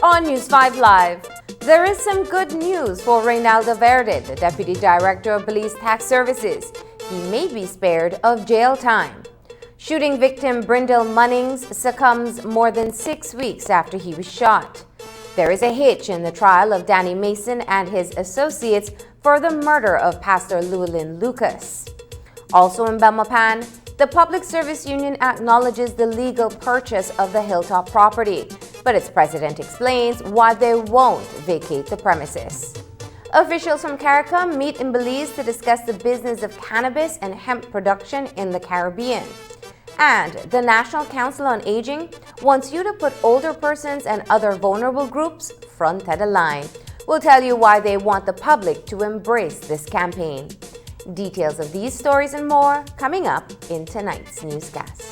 On News 5 Live, there is some good news for Reynaldo Verde, the Deputy Director of Police Tax Services. He may be spared of jail time. Shooting victim Brindle Munnings succumbs more than 6 weeks after he was shot. There is a hitch in the trial of Danny Mason and his associates for the murder of Pastor Llewellyn Lucas. Also in Belmopan, the Public Service Union acknowledges the legal purchase of the Hilltop property, but its president explains why they won't vacate the premises. Officials from CARICOM meet in Belize to discuss the business of cannabis and hemp production in the Caribbean. And the National Council on Aging wants you to put older persons and other vulnerable groups front of the line. We'll tell you why they want the public to embrace this campaign. Details of these stories and more coming up in tonight's newscast.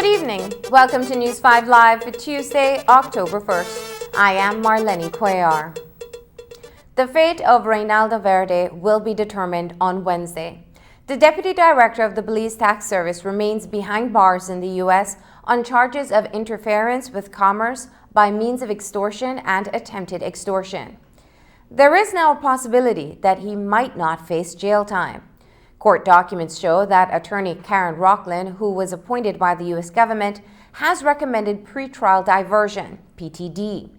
evening. Welcome to News 5 Live for Tuesday, October 1st. I am Marlene Cuellar. The fate of Reynaldo Verde will be determined on Wednesday. The Deputy Director of the Belize Tax Service remains behind bars in the U.S. on charges of interference with commerce by means of extortion and attempted extortion. There is now a possibility that he might not face jail time. Court documents show that attorney Karen Rockland, who was appointed by the U.S. government, has recommended pretrial diversion, PTD.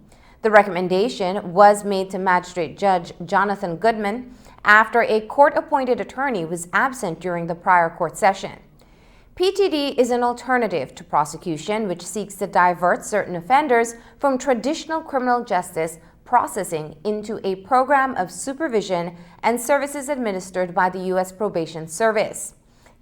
The recommendation was made to Magistrate Judge Jonathan Goodman after a court-appointed attorney was absent during the prior court session. PTD is an alternative to prosecution which seeks to divert certain offenders from traditional criminal justice processing into a program of supervision and services administered by the U.S. Probation Service.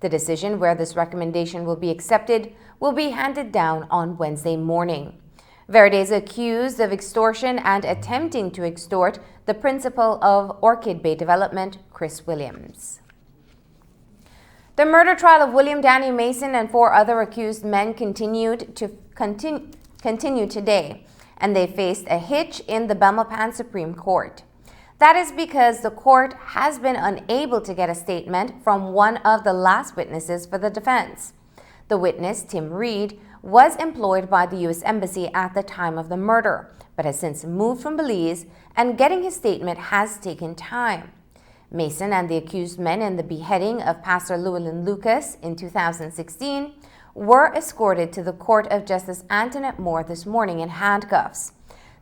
The decision where this recommendation will be accepted will be handed down on Wednesday morning. Verde is accused of extortion and attempting to extort the principal of Orchid Bay Development, Chris Williams. The murder trial of William Danny Mason and 4 other accused men continue today, and they faced a hitch in the Belmopan Supreme Court. That is because the court has been unable to get a statement from one of the last witnesses for the defense. The witness, Tim Reed, was employed by the U.S. Embassy at the time of the murder, but has since moved from Belize, and getting his statement has taken time. Mason and the accused men in the beheading of Pastor Llewellyn Lucas in 2016 were escorted to the Court of Justice Antoinette Moore this morning in handcuffs.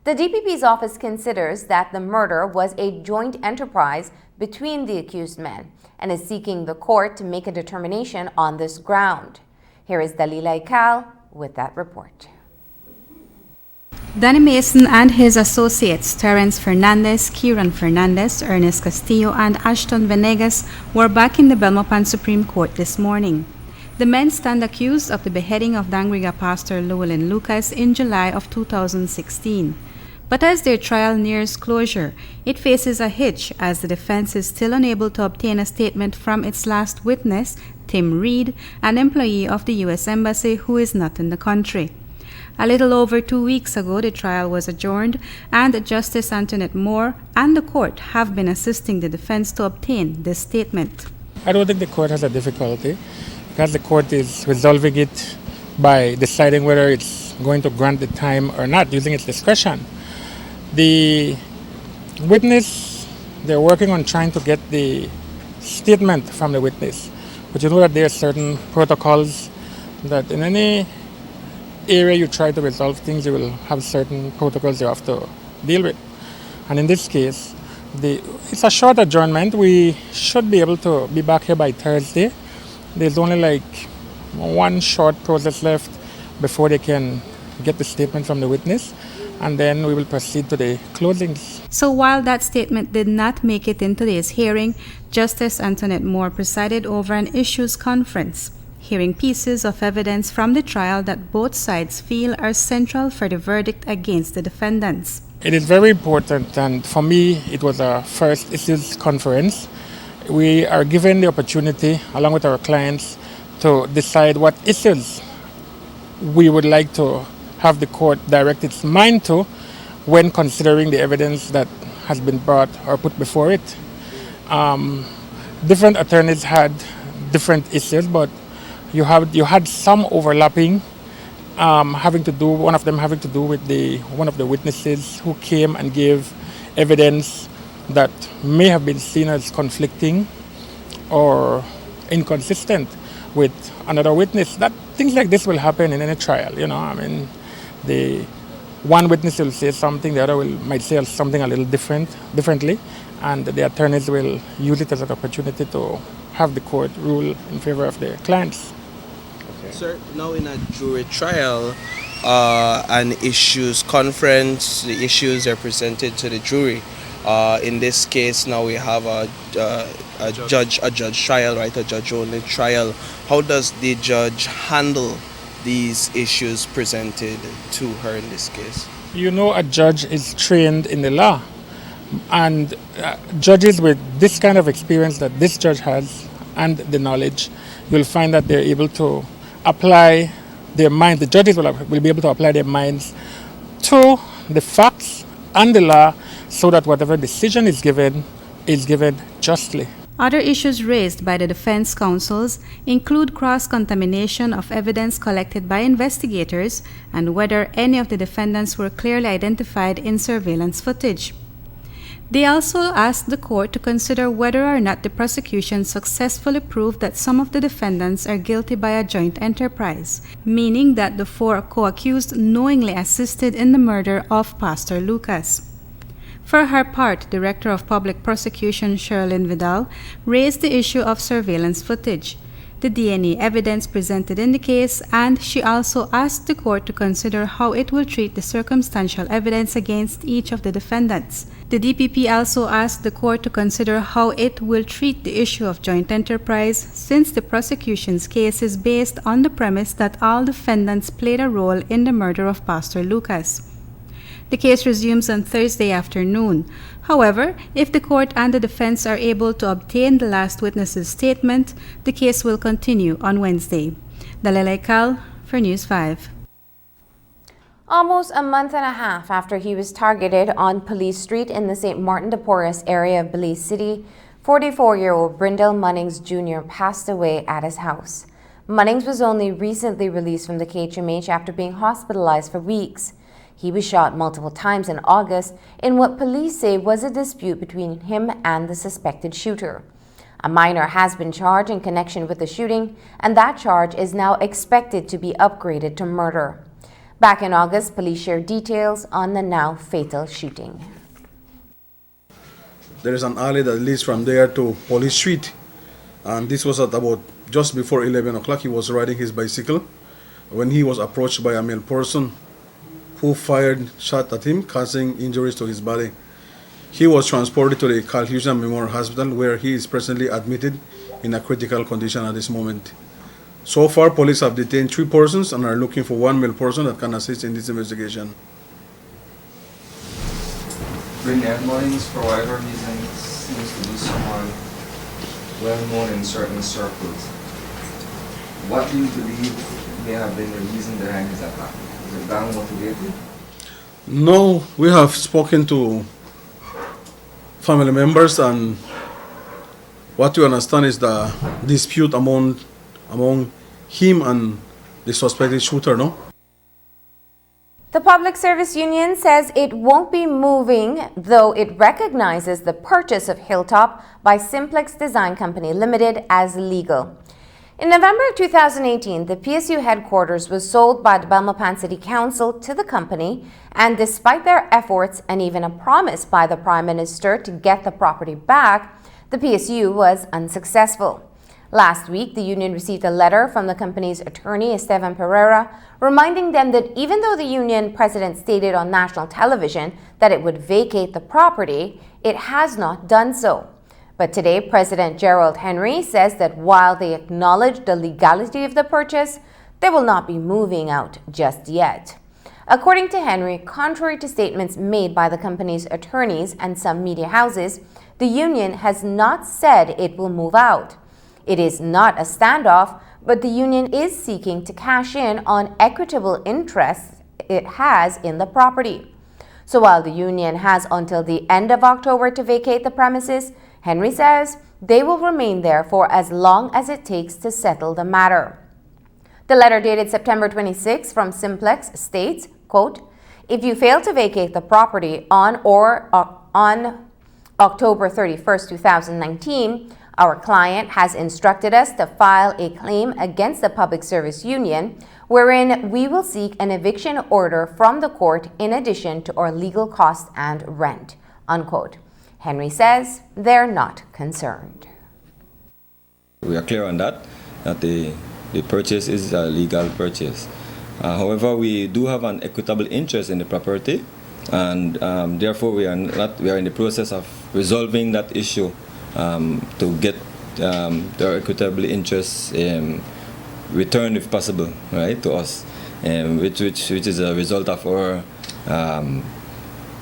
The DPP's office considers that the murder was a joint enterprise between the accused men and is seeking the court to make a determination on this ground. Here is Dalila Ikal with that report. Danny Mason and his associates Terence Fernandez, Kieran Fernandez, Ernest Castillo, and Ashton Venegas were back in the Belmopan Supreme Court this morning. The men stand accused of the beheading of Dangriga pastor Llewellyn Lucas in July of 2016. But as their trial nears closure, it faces a hitch as the defense is still unable to obtain a statement from its last witness, Tim Reed, an employee of the U.S. Embassy who is not in the country. A little over 2 weeks ago, the trial was adjourned, and Justice Antoinette Moore and the court have been assisting the defense to obtain this statement. I don't think the court has a difficulty, because the court is resolving it by deciding whether it's going to grant the time or not, using its discretion. The witness, they're working on trying to get the statement from the witness. But you know that there are certain protocols that in any area you try to resolve things, you will have certain protocols you have to deal with. And in this case, it's a short adjournment. We should be able to be back here by Thursday. There's only like one short process left before they can get the statement from the witness, and then we will proceed to the closings. So while that statement did not make it in today's hearing, Justice Antoinette Moore presided over an issues conference, hearing pieces of evidence from the trial that both sides feel are central for the verdict against the defendants. It is very important, and for me, it was a first issues conference. We are given the opportunity, along with our clients, to decide what issues we would like to have the court direct its mind to when considering the evidence that has been brought or put before it. Different attorneys had different issues, but you had some overlapping, one of them having to do with one of the witnesses who came and gave evidence that may have been seen as conflicting or inconsistent with another witness. That things like this will happen in any trial, the one witness will say something, the other might say something a little differently, and the attorneys will use it as an opportunity to have the court rule in favor of their clients. Okay. Sir, now in a jury trial, an issues conference, the issues are presented to the jury. In this case, now we have a judge trial, right? A judge-only trial. How does the judge handle these issues presented to her in this case? A judge is trained in the law, and judges with this kind of experience that this judge has and the knowledge, you'll find that they're able to apply their minds, the judges will be able to apply their minds to the facts and the law so that whatever decision is given justly. Other issues raised by the defense counsels include cross-contamination of evidence collected by investigators and whether any of the defendants were clearly identified in surveillance footage. They also asked the court to consider whether or not the prosecution successfully proved that some of the defendants are guilty by a joint enterprise, meaning that the 4 co-accused knowingly assisted in the murder of Pastor Lucas. For her part, Director of Public Prosecution Sherilyn Vidal raised the issue of surveillance footage, the DNA evidence presented in the case, and she also asked the court to consider how it will treat the circumstantial evidence against each of the defendants. The DPP also asked the court to consider how it will treat the issue of joint enterprise, since the prosecution's case is based on the premise that all defendants played a role in the murder of Pastor Lucas. The case resumes on Thursday afternoon. However, if the court and the defense are able to obtain the last witness's statement, the case will continue on Wednesday. Dalila Ikal for News 5. Almost a month and a half after he was targeted on Police Street in the St. Martin de Porres area of Belize City, 44-year-old Brindle Munnings Jr. passed away at his house. Munnings was only recently released from the KHMH after being hospitalized for weeks. He was shot multiple times in August in what police say was a dispute between him and the suspected shooter. A minor has been charged in connection with the shooting, and that charge is now expected to be upgraded to murder. Back in August, police shared details on the now fatal shooting. There is an alley that leads from there to Police Street, and this was at about just before 11 o'clock. He was riding his bicycle when he was approached by a male person who fired shot at him, causing injuries to his body. He was transported to the Carl Houston Memorial Hospital, where he is presently admitted in a critical condition at this moment. So far, police have detained 3 persons and are looking for 1 male person that can assist in this investigation. Brindle Munnings, for whatever reason, seems to be someone well known in certain circles. What do you believe may have been the reason behind his attack? Is it gang motivated? No, we have spoken to family members, and what we understand is the dispute among him and the suspected shooter, no? The Public Service Union says it won't be moving, though it recognizes the purchase of Hilltop by Simplex Design Company Limited as legal. In November 2018, the PSU headquarters was sold by the Belmopan City Council to the company, and despite their efforts and even a promise by the Prime Minister to get the property back, the PSU was unsuccessful. Last week, the union received a letter from the company's attorney, Esteban Pereira, reminding them that even though the union president stated on national television that it would vacate the property, it has not done so. But today, President Gerald Henry says that while they acknowledge the legality of the purchase, they will not be moving out just yet. According to Henry, contrary to statements made by the company's attorneys and some media houses, the union has not said it will move out. It is not a standoff, but the union is seeking to cash in on equitable interests it has in the property. So while the union has until the end of October to vacate the premises, Henry says they will remain there for as long as it takes to settle the matter. The letter dated September 26 from Simplex states, quote, "If you fail to vacate the property on October 31st, 2019, our client has instructed us to file a claim against the Public Service Union, wherein we will seek an eviction order from the court in addition to our legal costs and rent," unquote. Henry says they're not concerned. We are clear on that the purchase is a legal purchase. However, we do have an equitable interest in the property, and therefore we are in the process of resolving that issue to get the equitable interest returned, if possible, right, to us, which is a result of our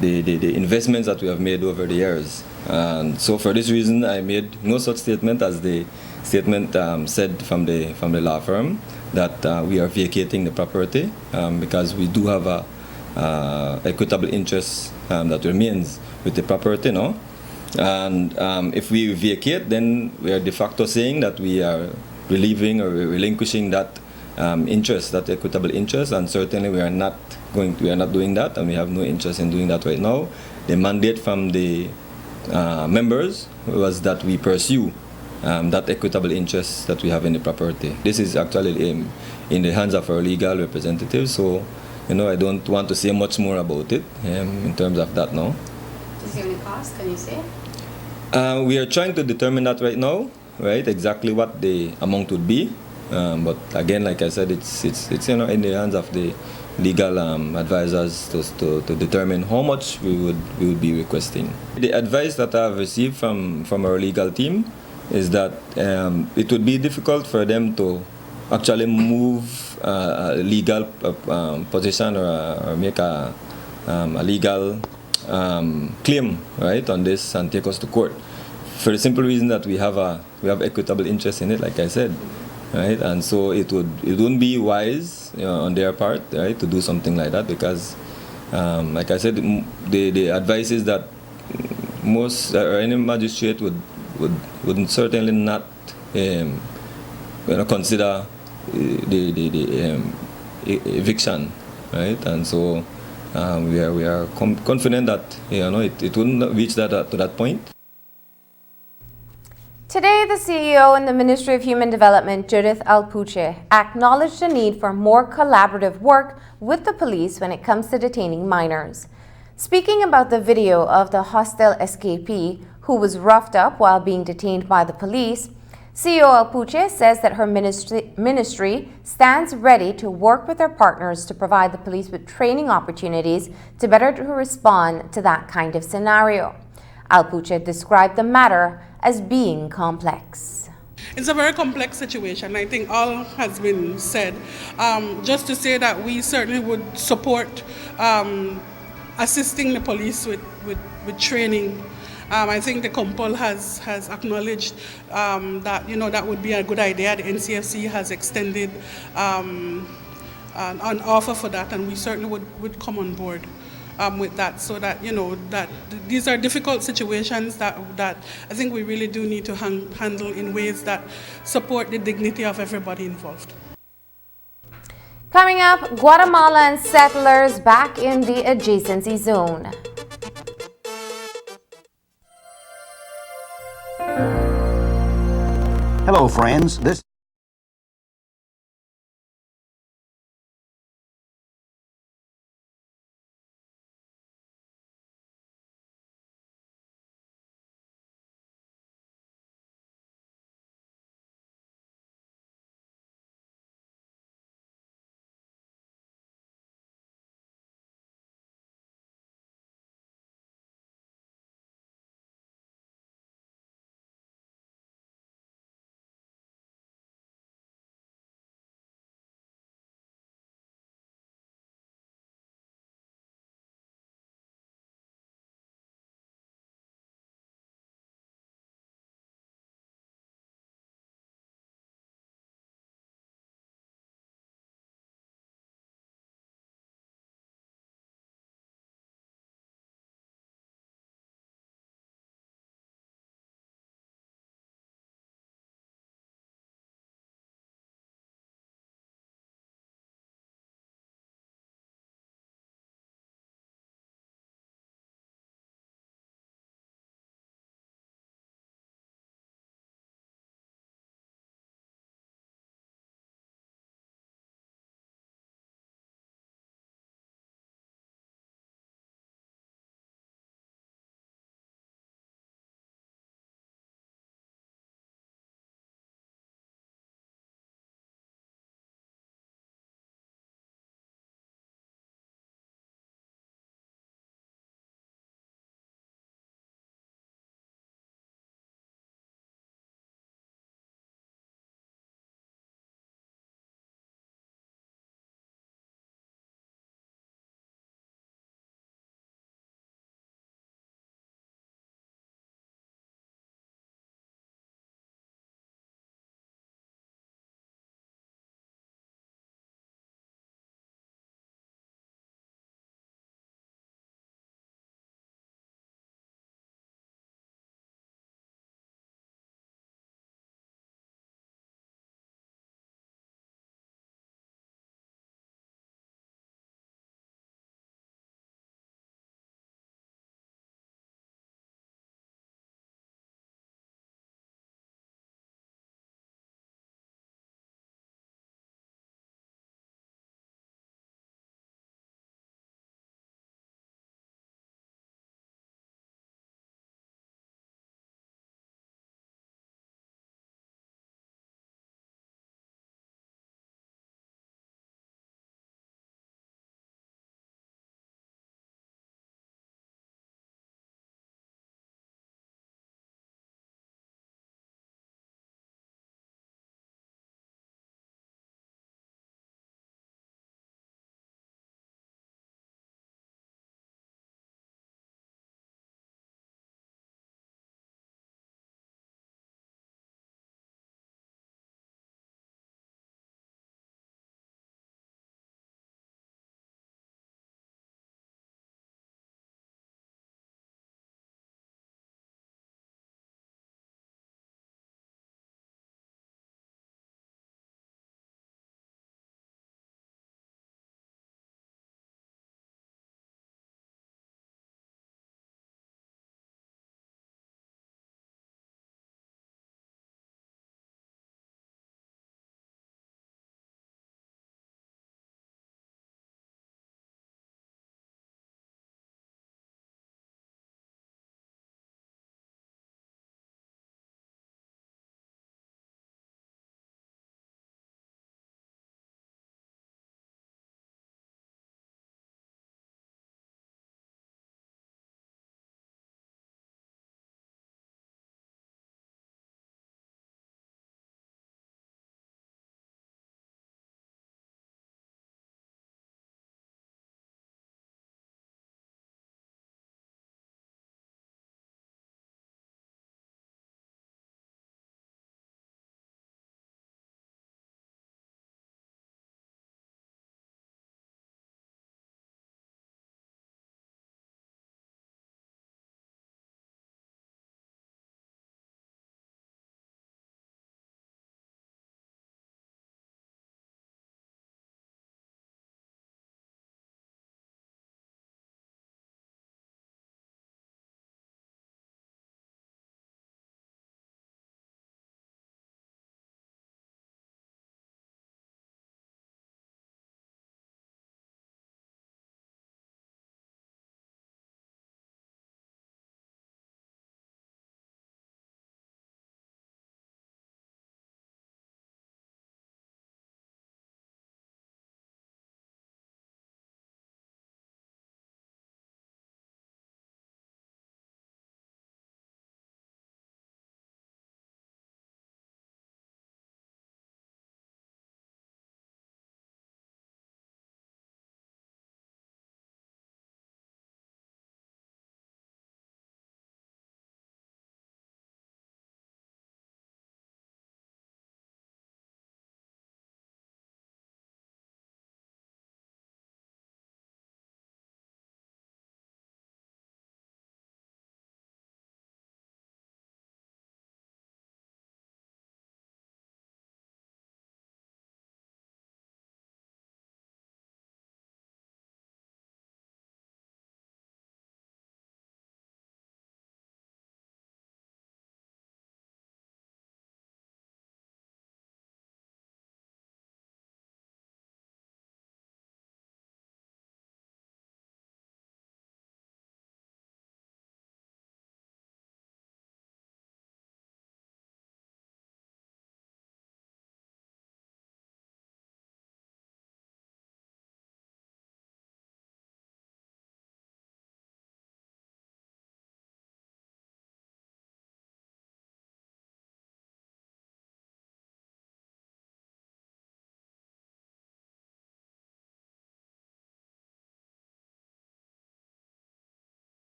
the investments that we have made over the years. And so for this reason, I made no such statement as the statement said from the law firm that we are vacating the property because we do have a equitable interest that remains with the property, no? And if we vacate, then we are de facto saying that we are relieving or relinquishing that interest, that equitable interest, and certainly we are not doing that, and we have no interest in doing that right now. The mandate from the members was that we pursue that equitable interest that we have in the property. This is actually in the hands of our legal representatives, so I don't want to say much more about it in terms of that now. Is there any cost, can you say? We are trying to determine that right now, right? Exactly what the amount would be, but again, like I said, it's in the hands of the legal advisors to determine how much we would be requesting. The advice that I've received from our legal team is that it would be difficult for them to actually move a legal position or make a legal claim, right, on this and take us to court, for the simple reason that we have equitable interest in it, like I said, right, and so it wouldn't be wise on their part, right, to do something like that, because like I said, the advice is that most or any magistrate would certainly not consider the eviction, right, and so we are confident that it wouldn't reach to that point. Today, the CEO in the Ministry of Human Development, Judith Alpuche, acknowledged the need for more collaborative work with the police when it comes to detaining minors. Speaking about the video of the hostile escapee who was roughed up while being detained by the police, CEO Alpuche says that her ministry stands ready to work with her partners to provide the police with training opportunities to better respond to that kind of scenario. Alpuche described the matter as being complex. It's a very complex situation. I think all has been said. Just to say that we certainly would support assisting the police with training. I think the Compol has acknowledged that that would be a good idea. The NCFC has extended an offer for that, and we certainly would come on board with that, so that that these are difficult situations that I think we really do need to handle in ways that support the dignity of everybody involved. Coming up, Guatemalan settlers back in the adjacency zone. Hello, friends. This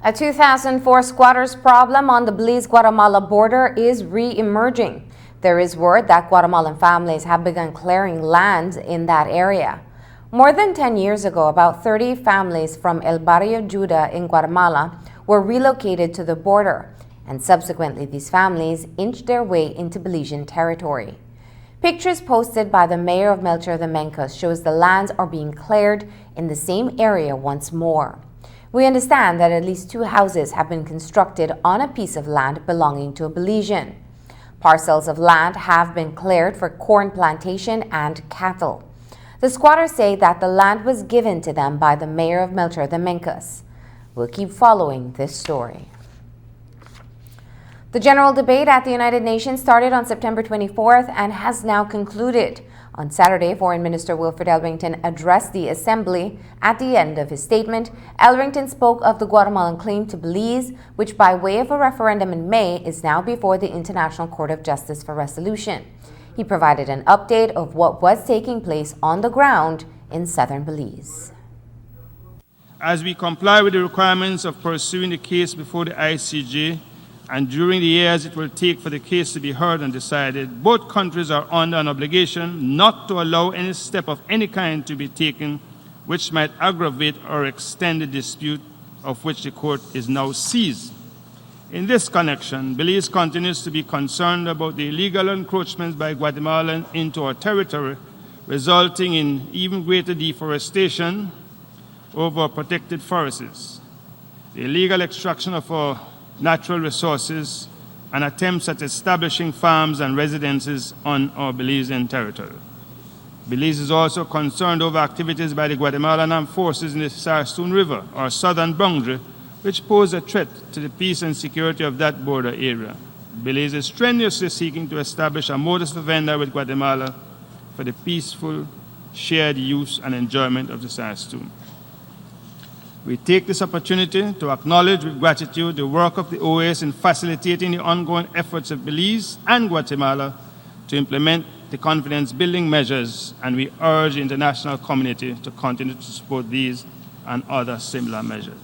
A 2004 squatters problem on the Belize-Guatemala border is re-emerging. There is word that Guatemalan families have begun clearing land in that area. More than 10 years ago, about 30 families from El Barrio Juda in Guatemala were relocated to the border, and subsequently these families inched their way into Belizean territory. Pictures posted by the mayor of Melchor de Mencos shows the lands are being cleared in the same area once more. We understand that at least 2 houses have been constructed on a piece of land belonging to a Belizean. Parcels of land have been cleared for corn plantation and cattle. The squatters say that the land was given to them by the mayor of Melchor de Mencos. We'll keep following this story. The general debate at the United Nations started on September 24th and has now concluded. On Saturday, Foreign Minister Wilfred Elrington addressed the Assembly. At the end of his statement, Elrington spoke of the Guatemalan claim to Belize, which by way of a referendum in May is now before the International Court of Justice for resolution. He provided an update of what was taking place on the ground in southern Belize. As we comply with the requirements of pursuing the case before the ICJ, and during the years it will take for the case to be heard and decided, both countries are under an obligation not to allow any step of any kind to be taken which might aggravate or extend the dispute of which the court is now seized. In this connection, Belize continues to be concerned about the illegal encroachments by Guatemala into our territory, resulting in even greater deforestation over protected forests, the illegal extraction of our natural resources, and attempts at establishing farms and residences on our Belizean territory. Belize is also concerned over activities by the Guatemalan armed forces in the Sarstún River, our southern boundary, which pose a threat to the peace and security of that border area. Belize is strenuously seeking to establish a modus vivendi with Guatemala for the peaceful shared use and enjoyment of the Sarstún. We take this opportunity to acknowledge with gratitude the work of the OAS in facilitating the ongoing efforts of Belize and Guatemala to implement the confidence-building measures, and we urge the international community to continue to support these and other similar measures.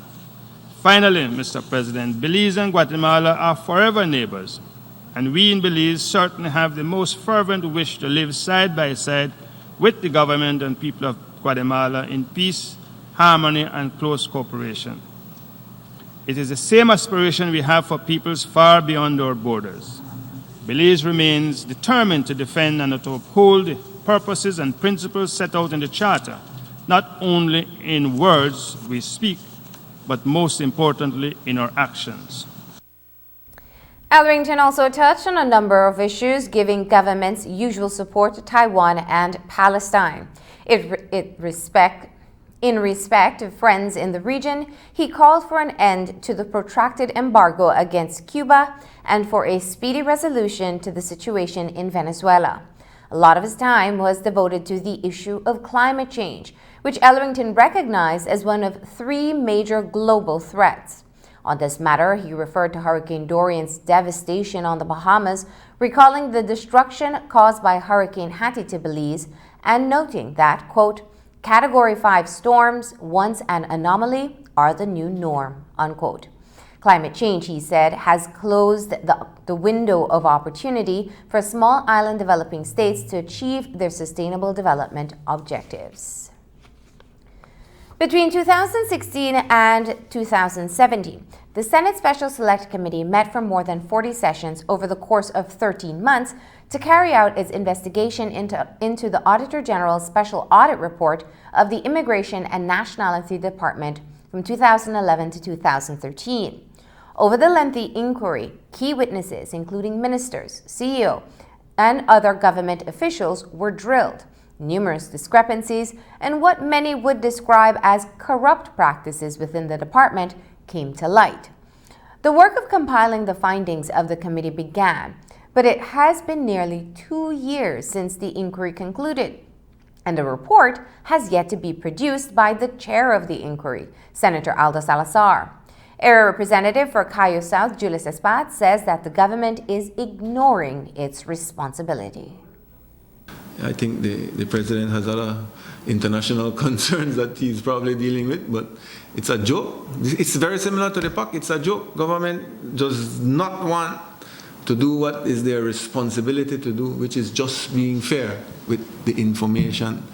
Finally, Mr. President, Belize and Guatemala are forever neighbors, and we in Belize certainly have the most fervent wish to live side by side with the government and people of Guatemala in peace, harmony, and close cooperation. It is the same aspiration we have for peoples far beyond our borders. Belize remains determined to defend and to uphold the purposes and principles set out in the Charter, not only in words we speak, but most importantly in our actions. Elrington also touched on a number of issues, giving government's usual support to Taiwan and Palestine. In respect to friends in the region, he called for an end to the protracted embargo against Cuba and for a speedy resolution to the situation in Venezuela. A lot of his time was devoted to the issue of climate change, which Elrington recognized as one of 3 major global threats. On this matter, he referred to Hurricane Dorian's devastation on the Bahamas, recalling the destruction caused by Hurricane Hattie to Belize, and noting that, quote, Category 5 storms, once an anomaly, are the new norm, unquote. Climate change, he said, has closed the window of opportunity for small island developing states to achieve their sustainable development objectives. Between 2016 and 2017, the Senate Special Select Committee met for more than 40 sessions over the course of 13 months to carry out its investigation into the Auditor General's Special Audit Report of the Immigration and Nationality Department from 2011 to 2013. Over the lengthy inquiry, key witnesses, including ministers, CEO, and other government officials, were drilled. Numerous discrepancies and what many would describe as corrupt practices within the department came to light. The work of compiling the findings of the committee began, but it has been nearly 2 years since the inquiry concluded, and a report has yet to be produced by the chair of the inquiry, Senator Aldo Salazar. Area Representative for Cayo South, Julius Espat, says that the government is ignoring its responsibility. I think the president has other international concerns that he's probably dealing with, but it's a joke. It's very similar to the PAC. It's a joke. Government does not want to do what is their responsibility to do, which is just being fair with the information,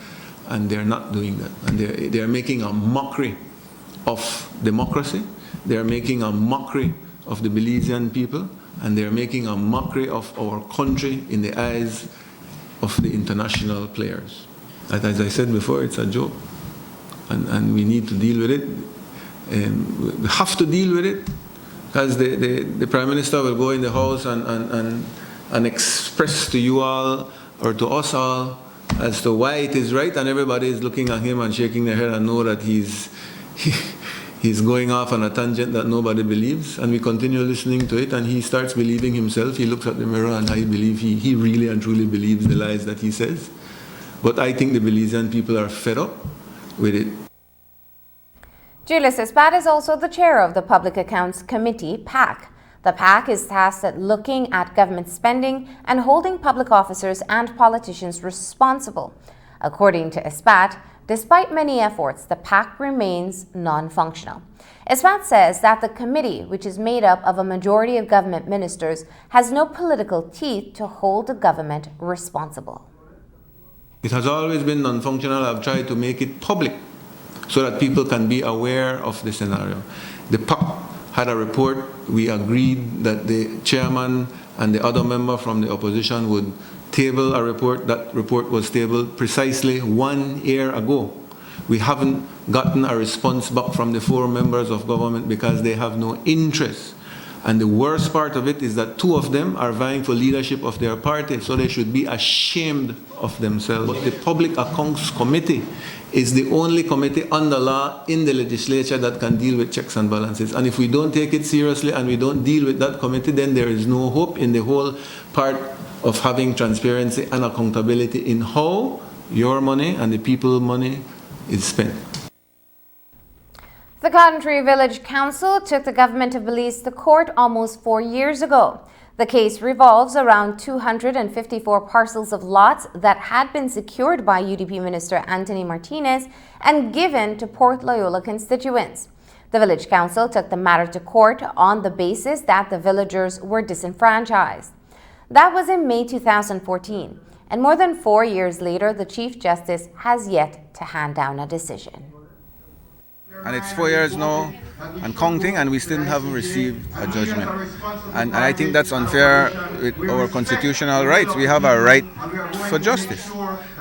and they're not doing that. And they're making a mockery of democracy. They're making a mockery of the Belizean people, and they're making a mockery of our country in the eyes of the international players. And as I said before, it's a joke, and we need to deal with it. And we have to deal with it, because the Prime Minister will go in the House and express to you all, or to us all, as to why it is right, and everybody is looking at him and shaking their head and know that he's going off on a tangent that nobody believes, and we continue listening to it, and he starts believing himself. He looks at the mirror, and I believe he really and truly believes the lies that he says. But I think the Belizean people are fed up with it. Julius Espat is also the chair of the Public Accounts Committee, PAC. The PAC is tasked at looking at government spending and holding public officers and politicians responsible. According to Espat, despite many efforts, the PAC remains non-functional. Espat says that the committee, which is made up of a majority of government ministers, has no political teeth to hold the government responsible. It has always been non-functional. I've tried to make it public so that people can be aware of the scenario. The PAC had a report. We agreed that the chairman and the other member from the opposition would table a report. That report was tabled precisely 1 year ago. We haven't gotten a response back from the 4 members of government because they have no interest. And the worst part of it is that 2 of them are vying for leadership of their party, so they should be ashamed of themselves. But the Public Accounts Committee is the only committee under law in the legislature that can deal with checks and balances. And if we don't take it seriously and we don't deal with that committee, then there is no hope in the whole part of having transparency and accountability in how your money and the people's money is spent. The Cotton Tree Village Council took the government of Belize to court almost 4 years ago. The case revolves around 254 parcels of lots that had been secured by UDP Minister Anthony Martinez and given to Port Loyola constituents. The Village Council took the matter to court on the basis that the villagers were disenfranchised. That was in May 2014, and more than 4 years later, the Chief Justice has yet to hand down a decision. And it's 4 years now and counting, and we still haven't received a judgment. And I think that's unfair with our constitutional rights. We have a right for justice.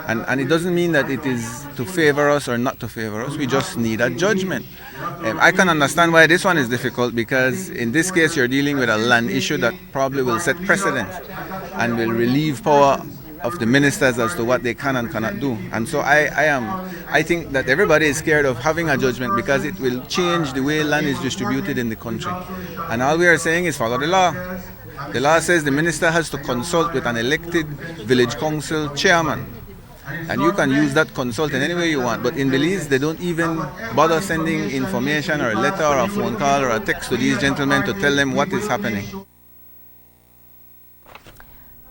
And it doesn't mean that it is to favor us or not to favor us. We just need a judgment. I can understand why this one is difficult, because in this case you're dealing with a land issue that probably will set precedent and will relieve power of the ministers as to what they can and cannot do. And so I think that everybody is scared of having a judgment because it will change the way land is distributed in the country. And all we are saying is follow the law. The law says the minister has to consult with an elected village council chairman. And you can use that consult in any way you want. But in Belize, they don't even bother sending information or a letter or a phone call or a text to these gentlemen to tell them what is happening.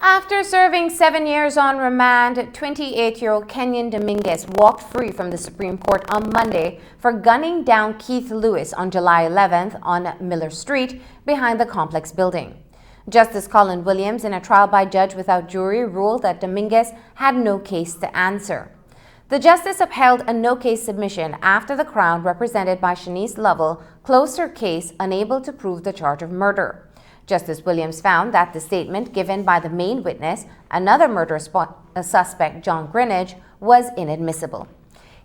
After serving 7 years on remand, 28-year-old Kenyon Dominguez walked free from the Supreme Court on Monday for gunning down Keith Lewis on July 11th on Miller Street behind the complex building. Justice Colin Williams, in a trial by judge without jury, ruled that Dominguez had no case to answer. The justice upheld a no-case submission after the Crown, represented by Shanice Lovell, closed her case unable to prove the charge of murder. Justice Williams found that the statement given by the main witness, another murder suspect, John Greenidge, was inadmissible.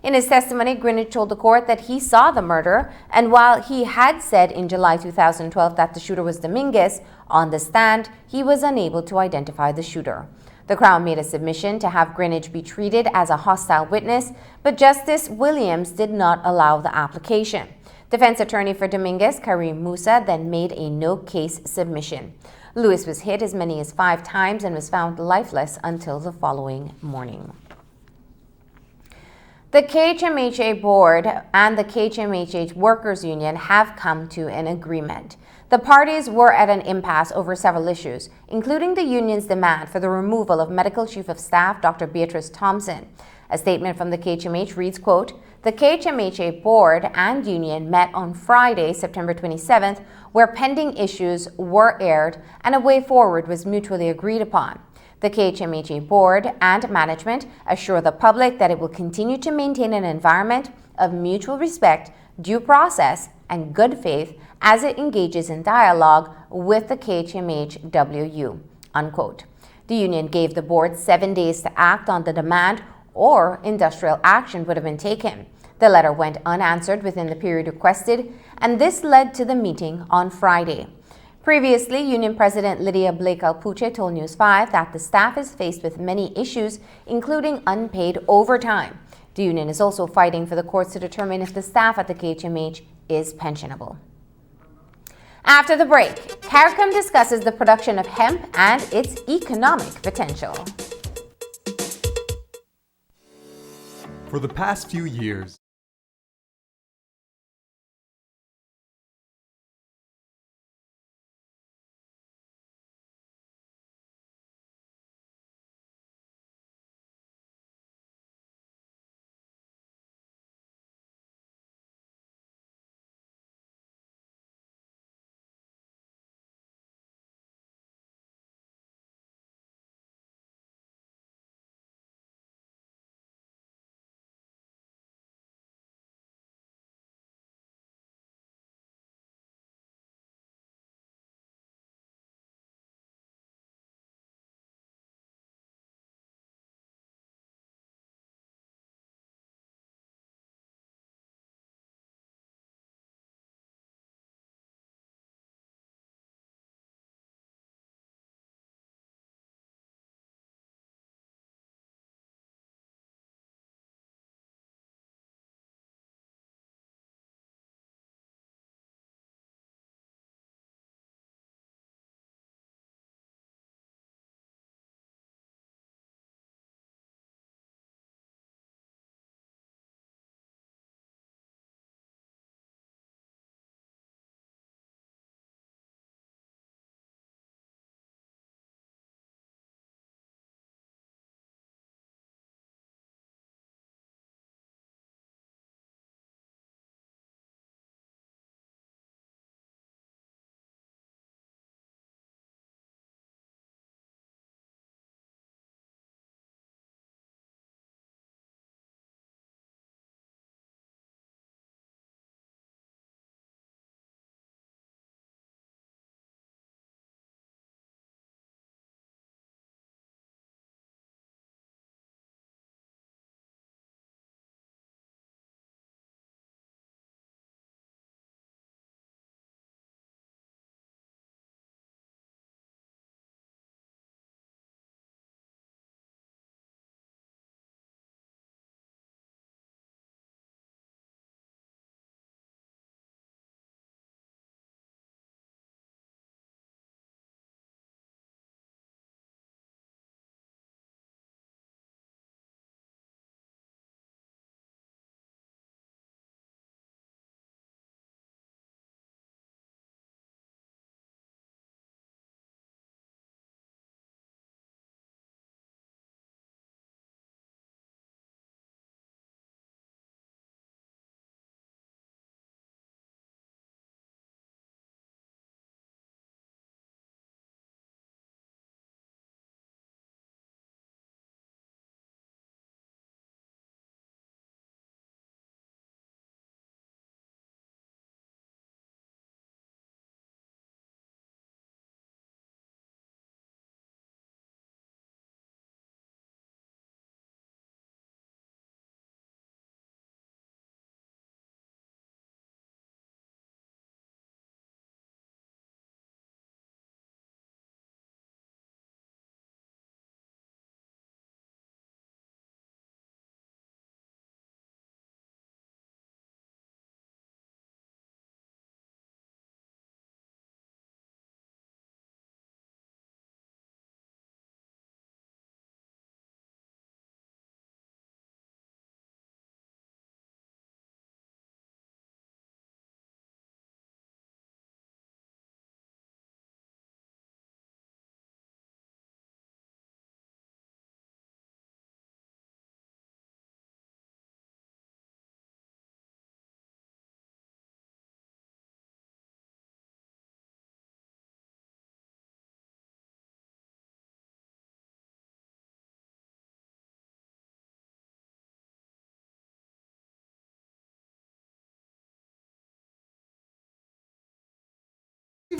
In his testimony, Greenidge told the court that he saw the murder, and while he had said in July 2012 that the shooter was Dominguez, on the stand, he was unable to identify the shooter. The Crown made a submission to have Greenidge be treated as a hostile witness, but Justice Williams did not allow the application. Defense attorney for Dominguez, Karim Musa, then made a no-case submission. Lewis was hit as many as 5 times and was found lifeless until the following morning. The KHMHA board and the KHMHA Workers Union have come to an agreement. The parties were at an impasse over several issues, including the union's demand for the removal of Medical Chief of Staff Dr. Beatrice Thompson. A statement from the KHMH reads, quote, "The KHMHA board and union met on Friday, September 27th, where pending issues were aired and a way forward was mutually agreed upon. The KHMHA board and management assure the public that it will continue to maintain an environment of mutual respect, due process, and good faith as it engages in dialogue with the KHMH-WU," unquote. The union gave the board 7 days to act on the demand or industrial action would have been taken. The letter went unanswered within the period requested, and this led to the meeting on Friday. Previously, Union President Lydia Blake Alpuche told News 5 that the staff is faced with many issues, including unpaid overtime. The union is also fighting for the courts to determine if the staff at the KHMH is pensionable. After the break, CARICOM discusses the production of hemp and its economic potential. For the past few years,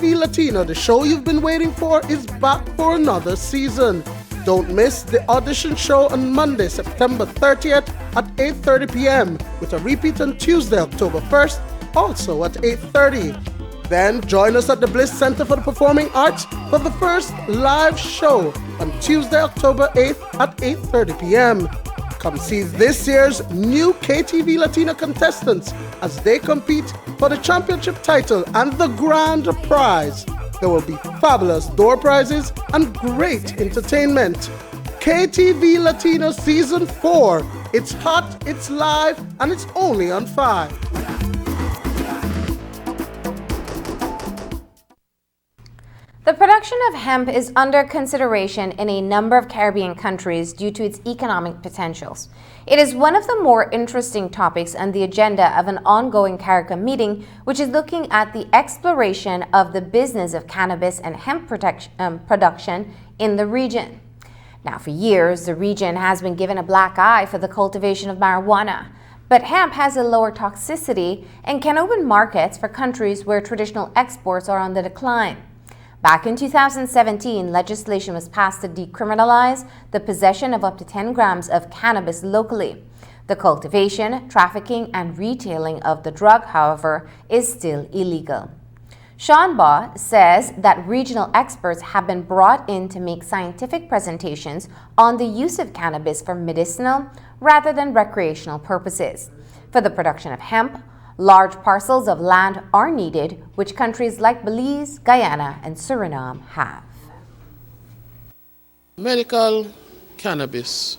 KTV Latino, the show you've been waiting for, is back for another season. Don't miss the audition show on Monday, September 30th at 8:30 p.m. with a repeat on Tuesday, October 1st, also at 8:30. Then join us at the Bliss Center for the Performing Arts for the first live show on Tuesday, October 8th at 8:30 p.m. Come see this year's new KTV Latino contestants as they compete for the championship title and the grand prize. There will be fabulous door prizes and great entertainment. KTV Latino Season 4. It's hot, it's live, and it's only on 5. The production of hemp is under consideration in a number of Caribbean countries due to its economic potentials. It is one of the more interesting topics on the agenda of an ongoing CARICOM meeting, which is looking at the exploration of the business of cannabis and hemp production in the region. Now, for years, the region has been given a black eye for the cultivation of marijuana, but hemp has a lower toxicity and can open markets for countries where traditional exports are on the decline. Back in 2017, legislation was passed to decriminalize the possession of up to 10 grams of cannabis locally. The cultivation, trafficking, and retailing of the drug, however, is still illegal. Sean Baugh says that regional experts have been brought in to make scientific presentations on the use of cannabis for medicinal rather than recreational purposes. For the production of hemp, large parcels of land are needed, which countries like Belize, Guyana, and Suriname have. Medical cannabis,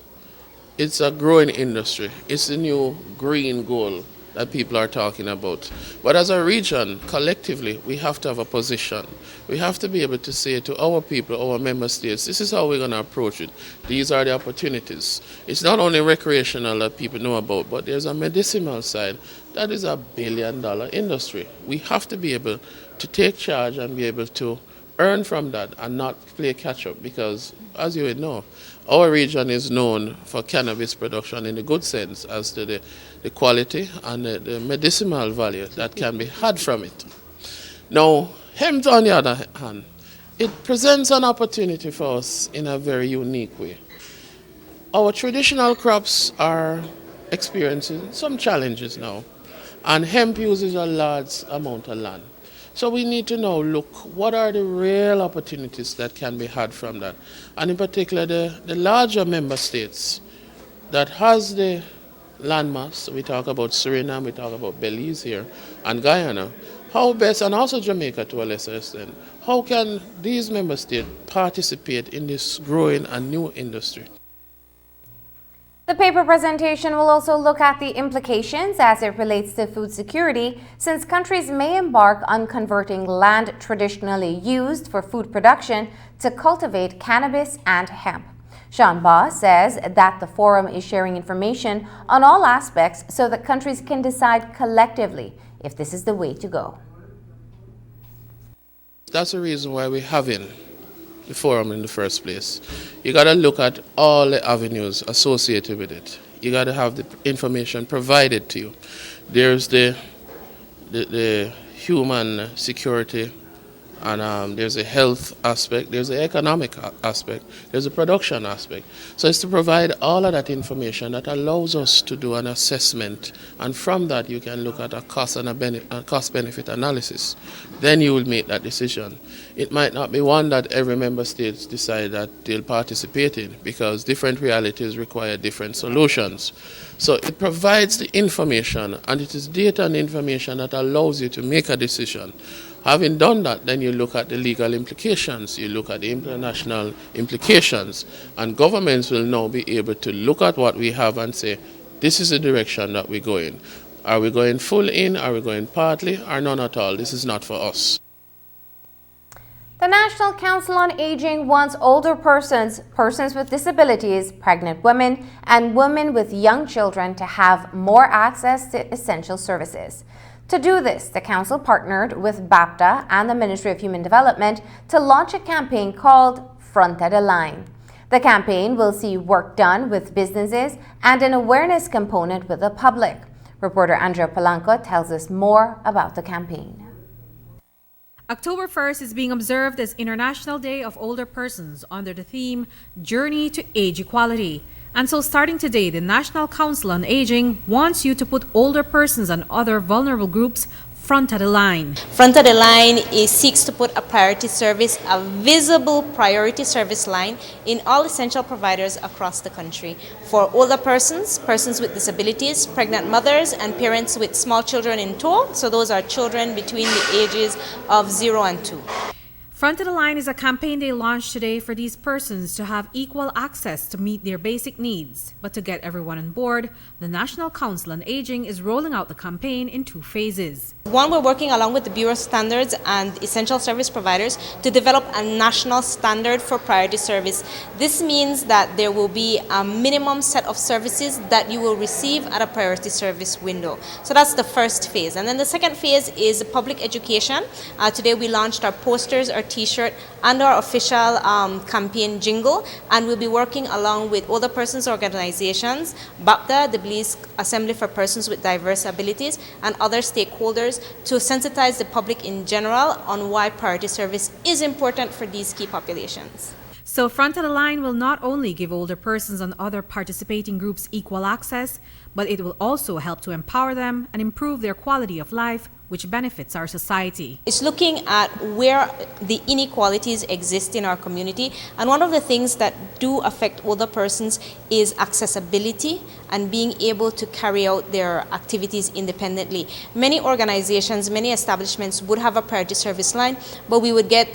it's a growing industry. It's the new green gold that people are talking about. But as a region, collectively, we have to have a position. We have to be able to say to our people, our member states, this is how we're going to approach it. These are the opportunities. It's not only recreational that people know about, but there's a medicinal side. That is a billion-dollar industry. We have to be able to take charge and be able to earn from that and not play catch-up because, as you would know, our region is known for cannabis production in the good sense as to the quality and the medicinal value that can be had from it. Now, hemp, on the other hand, it presents an opportunity for us in a very unique way. Our traditional crops are experiencing some challenges now, and hemp uses a large amount of land. So we need to now look, what are the real opportunities that can be had from that? And in particular, the larger member states that has the landmass, we talk about Suriname, we talk about Belize here, and Guyana, how best, and also Jamaica to a lesser extent, how can these member states participate in this growing and new industry? The paper presentation will also look at the implications as it relates to food security, since countries may embark on converting land traditionally used for food production to cultivate cannabis and hemp. Sean Baugh says that the forum is sharing information on all aspects so that countries can decide collectively if this is the way to go. That's the reason why we're having the forum in the first place. You got to look at all the avenues associated with it. You got to have the information provided to you. There's the human security, and there's a health aspect, there's the economic aspect, there's a production aspect. So it's to provide all of that information that allows us to do an assessment, and from that you can look at a cost and a cost-benefit analysis. Then you will make that decision. It might not be one that every member state decide that they'll participate in, because different realities require different solutions. So it provides the information, and it is data and information that allows you to make a decision. Having done that, then you look at the legal implications, you look at the international implications, and governments will now be able to look at what we have and say, this is the direction that we're going. Are we going full in, are we going partly, or none at all? This is not for us. The National Council on Aging wants older persons, persons with disabilities, pregnant women, and women with young children to have more access to essential services. To do this, the Council partnered with BAPTA and the Ministry of Human Development to launch a campaign called Front of the Line. The campaign will see work done with businesses and an awareness component with the public. Reporter Andrea Polanco tells us more about the campaign. October 1st is being observed as International Day of Older Persons under the theme Journey to Age Equality. And so starting today, the National Council on Aging wants you to put older persons and other vulnerable groups front of the line. Front of the line seeks to put a priority service, a visible priority service line in all essential providers across the country for older persons, persons with disabilities, pregnant mothers, and parents with small children in tow. So those are children between the ages of 0 and 2. Front of the Line is a campaign they launched today for these persons to have equal access to meet their basic needs. But to get everyone on board, the National Council on Aging is rolling out the campaign in 2 phases. One, we're working along with the Bureau of Standards and essential service providers to develop a national standard for priority service. This means that there will be a minimum set of services that you will receive at a priority service window. So that's the first phase. And then the second phase is public education. Today we launched our posters, our t-shirt, and our official campaign jingle, and we'll be working along with older persons organizations, BAPTA, the Belize Assembly for Persons with Diverse Abilities, and other stakeholders to sensitize the public in general on why priority service is important for these key populations. So Front of the Line will not only give older persons and other participating groups equal access, but it will also help to empower them and improve their quality of life, which benefits our society. It's looking at where the inequalities exist in our community, and one of the things that do affect older persons is accessibility and being able to carry out their activities independently. Many organizations, many establishments would have a priority service line, but we would get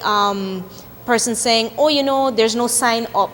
persons saying, oh, you know, there's no sign up,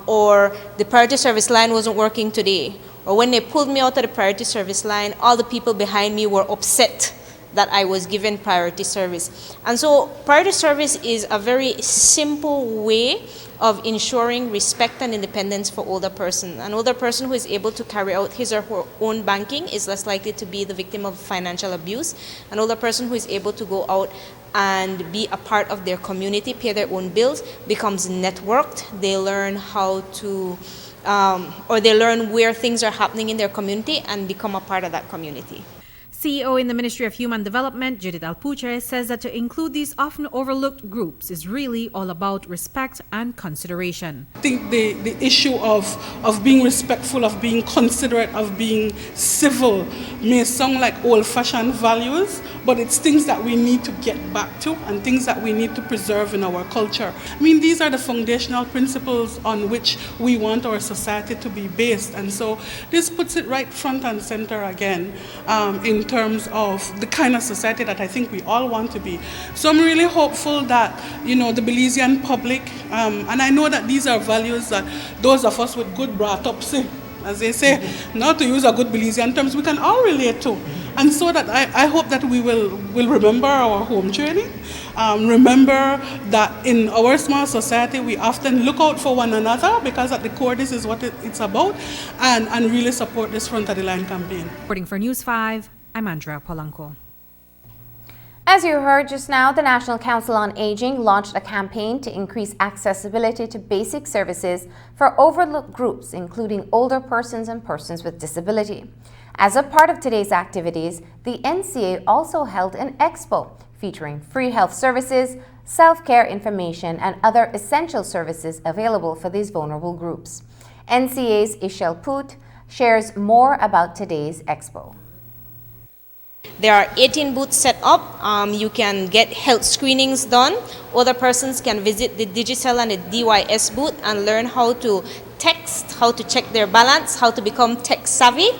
or the priority service line wasn't working today. Or when they pulled me out of the priority service line, all the people behind me were upset that I was given priority service. And so priority service is a very simple way of ensuring respect and independence for older person. An older person who is able to carry out his or her own banking is less likely to be the victim of financial abuse. An older person who is able to go out and be a part of their community, pay their own bills, becomes networked. They learn how to or they learn where things are happening in their community and become a part of that community. CEO in the Ministry of Human Development, Judith Alpuche, says that to include these often overlooked groups is really all about respect and consideration. I think the issue of being respectful, of being considerate, of being civil may sound like old-fashioned values, but it's things that we need to get back to and things that we need to preserve in our culture. I mean, these are the foundational principles on which we want our society to be based, and so this puts it right front and center again in terms of the kind of society that I think we all want to be. So I'm really hopeful that, you know, the Belizean public, and I know that these are values that those of us with good brought-ups, as they say, not to use a good Belizean terms, we can all relate to. And so that I hope that we will remember our home training, remember that in our small society we often look out for one another because at the core this is what it's about, and really support this Front of the Line campaign. Reporting for News 5, I'm Andrea Polanco. As you heard just now, the National Council on Aging launched a campaign to increase accessibility to basic services for overlooked groups, including older persons and persons with disability. As a part of today's activities, the NCA also held an expo featuring free health services, self-care information, and other essential services available for these vulnerable groups. NCA's Ishel Poot shares more about today's expo. There are 18 booths set up. You can get health screenings done. Other persons can visit the Digicel and the DYS booth and learn how to text, how to check their balance, how to become tech savvy.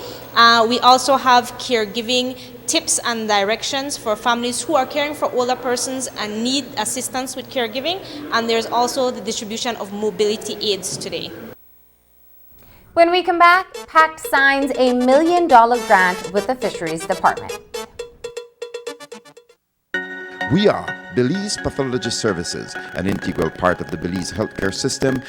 We also have caregiving tips and directions for families who are caring for older persons and need assistance with caregiving. And there's also the distribution of mobility aids today. When we come back, PACT signs a $1 million grant with the Fisheries Department. We are Belize Pathology Services, an integral part of the Belize healthcare system.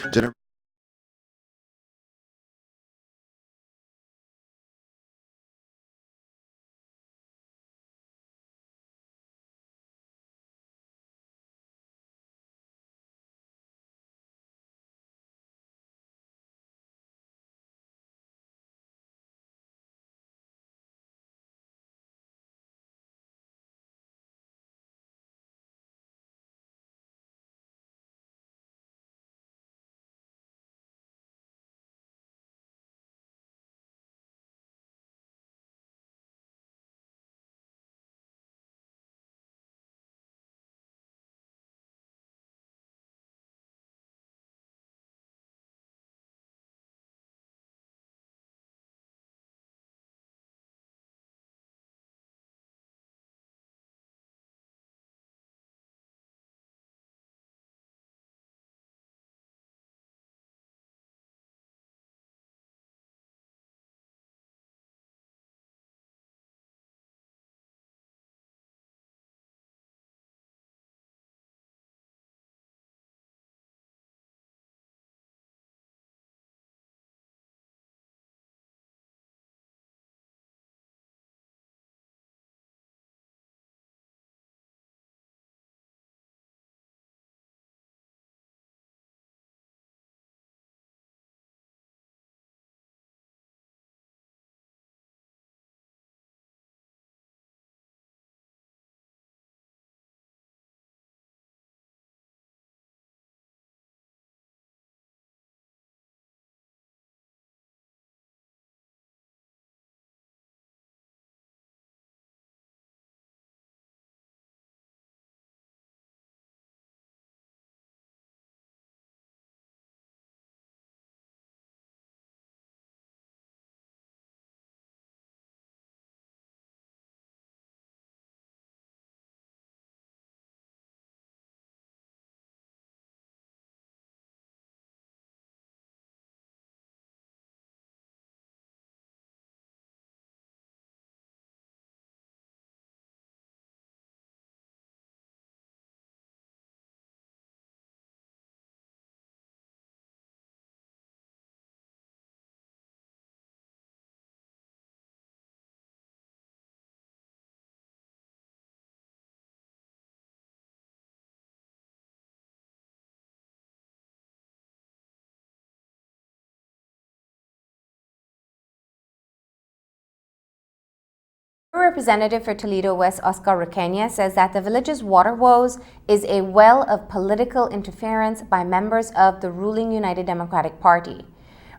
representative for Toledo West, Oscar Requena, says that the village's water woes is a well of political interference by members of the ruling United Democratic Party.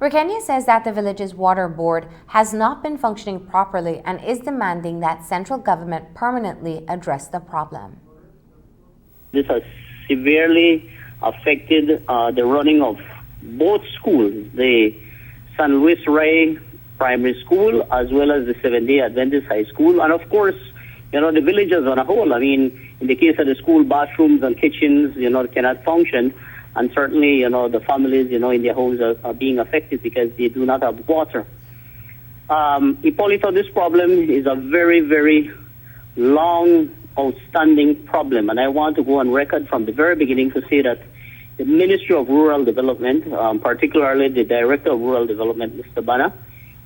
Requena says that the village's water board has not been functioning properly and is demanding that central government permanently address the problem. This has severely affected the running of both schools, the San Luis Rey Primary School as well as the Seventh-day Adventist High School, and of course, the villages on a whole. I mean, in the case of the school, bathrooms and kitchens, cannot function, and certainly, the families, in their homes are being affected because they do not have water. Hipólito, this problem is a very, very long, outstanding problem, and I want to go on record from the very beginning to say that the Ministry of Rural Development, particularly the Director of Rural Development, Mr. Banner,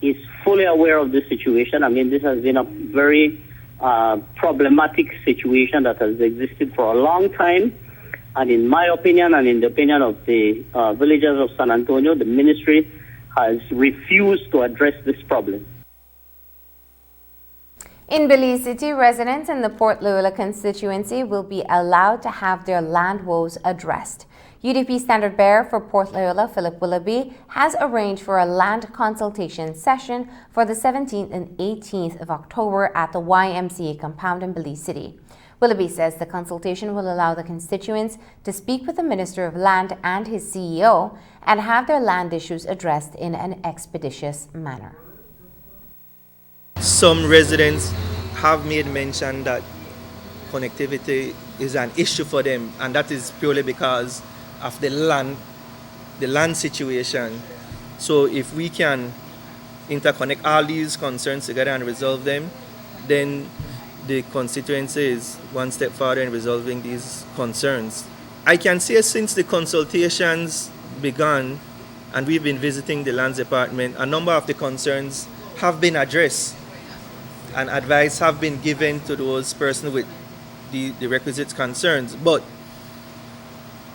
is fully aware of this situation. I mean, this has been a very problematic situation that has existed for a long time. And in my opinion, and in the opinion of the villagers of San Antonio, the ministry has refused to address this problem. In Belize City, residents in the Port Loyola constituency will be allowed to have their land woes addressed. UDP Standard Bearer for Port Loyola, Philip Willoughby, has arranged for a land consultation session for the 17th and 18th of October at the YMCA compound in Belize City. Willoughby says the consultation will allow the constituents to speak with the Minister of Land and his CEO and have their land issues addressed in an expeditious manner. Some residents have made mention that connectivity is an issue for them, and that is purely because of the land situation. So if we can interconnect all these concerns together and resolve them, then the constituency is one step further in resolving these concerns. I can say since the consultations began and we've been visiting the Lands Department, a number of the concerns have been addressed and advice have been given to those persons with the requisite concerns. But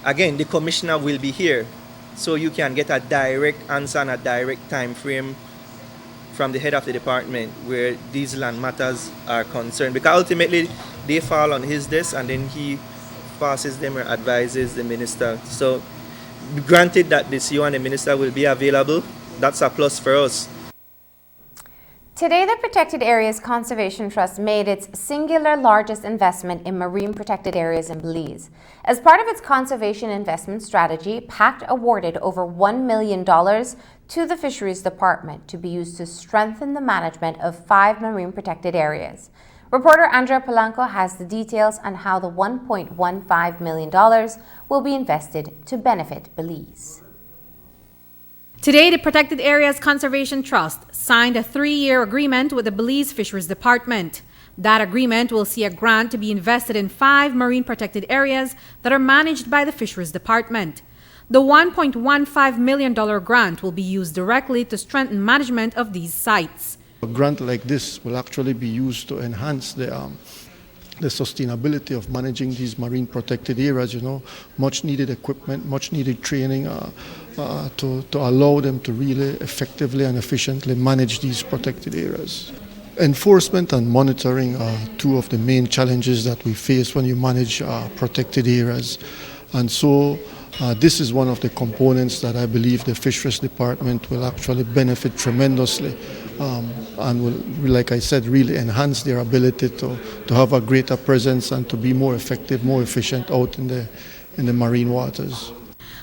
again, the commissioner will be here, so you can get a direct answer and a direct time frame from the head of the department where these land matters are concerned, because ultimately they fall on his desk and then he passes them or advises the minister. So granted that the CEO and the minister will be available, that's a plus for us. Today, the Protected Areas Conservation Trust made its singular largest investment in marine protected areas in Belize. As part of its conservation investment strategy, PACT awarded over $1 million to the Fisheries Department to be used to strengthen the management of 5 marine protected areas. Reporter Andrea Polanco has the details on how the $1.15 million will be invested to benefit Belize. Today, the Protected Areas Conservation Trust signed a 3-year agreement with the Belize Fisheries Department. That agreement will see a grant to be invested in 5 marine protected areas that are managed by the Fisheries Department. The $1.15 million grant will be used directly to strengthen management of these sites. A grant like this will actually be used to enhance the sustainability of managing these marine protected areas, much needed equipment, much needed training to allow them to really effectively and efficiently manage these protected areas. Enforcement and monitoring are 2 of the main challenges that we face when you manage protected areas. And so this is one of the components that I believe the Fisheries Department will actually benefit tremendously and will, like I said, really enhance their ability to have a greater presence and to be more effective, more efficient out in the marine waters.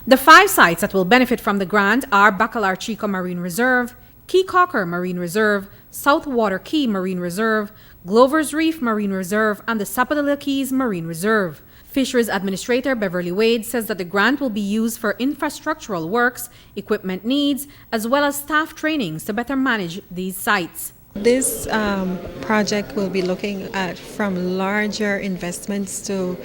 The 5 sites that will benefit from the grant are Bacalar Chico Marine Reserve, Key Cocker Marine Reserve, Southwater Key Marine Reserve, Glover's Reef Marine Reserve, and the Sapodilla Keys Marine Reserve. Fisheries Administrator Beverly Wade says that the grant will be used for infrastructural works, equipment needs, as well as staff trainings to better manage these sites. This project will be looking at from larger investments to